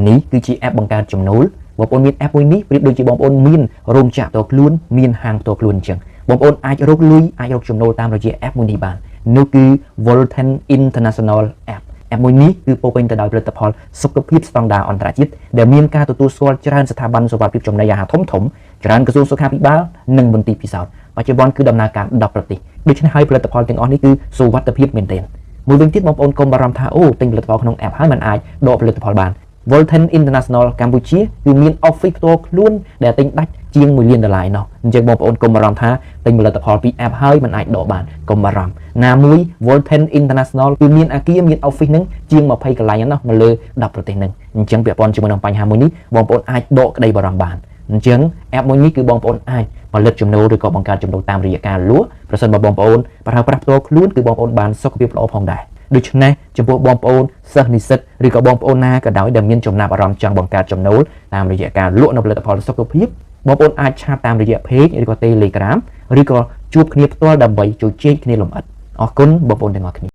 នេះគឺជា app បង្កើតចំណូលបងប្អូនមាន app មួយនេះប្រៀបដូចជាបងប្អូនមានរោងចក្រផ្ទាល់ខ្លួនមានហាងផ្ទាល់ខ្លួនអញ្ចឹងបងប្អូនអាចរកលុយអាចរកចំណូលតាមរយៈ app មួយនេះបាននោះគឺ Volten International App មួយនេះគឺពោរពេញទៅដោយផលិតផលសុខភាពស្តង់ដារអន្តរជាតិដែលមានការទទួលស្គាល់ច្រើនស្ថាប័នសុវត្ថិភាពចំណីអាហារធំច្រើនក្រសួងសុខាភិបាលនិងមន្ទីរពិសោធន៍បច្ចុប្បន្នគឺដំណើរការ10ប្រទេសដូច្នេះហើយផលិតផលទាំងអស់នេះគឺសុវត្ថិភាពមែនទែនមួយវិញទៀតបងប្អូនកុំបារម្ភថាអូទិញផលិតផលក្នុង app ហើយมันអាចដកផលិតផលបាន Volten International កម្ពុជាគឺមាន office ផ្ទាល់ខ្លួនដែលទិញដាច់ជាង$1 លានឯណោះអញ្ចឹងបងប្អូនកុំបារម្ភថាទិញផលិតផលពី app ហើយมันអាចដកបានកុំបារម្ភណាមួយ Volten International គឺមានអគារមាន office ហ្នឹងជាង20កន្លែងណោះនៅលើ10ប្រទេសហ្នឹងអញ្ចឹងពាក់ព័ន្ធជាមួយនឹងបញ្ហាមួយនេះបងប្អូនអាចដកក្តីបារម្ភបានអញ្ចឹង app មួយនេះគឺបងប្អូនអាចផលិតចំណូលឬក៏បង្កើតចំណូលតាមរយៈការលក់ប្រសិនបើបងប្អូនប្រើប្រាស់ផ្ទាល់ខ្លួនគឺបងប្អូនបានសុខភាពល្អផងដែរដូច្នេះចំពោះបងប្អូនសិស្សនិស្សិតឬក៏បងប្អូនណាក៏ដោយដែលមានចំណាប់អារម្មណ៍ចង់បង្កើតចំណូលតាមរយៈការលក់នៅផលិតផលសុខភាពបងប្អូនអាចឆាតតាមរយៈ page ឬក៏ Telegram ឬក៏ជួបគ្នាផ្ទាល់ដើម្បីជជែកគ្នាលម្អិតអរគុណបងប្អូនទាំងអស់គ្នា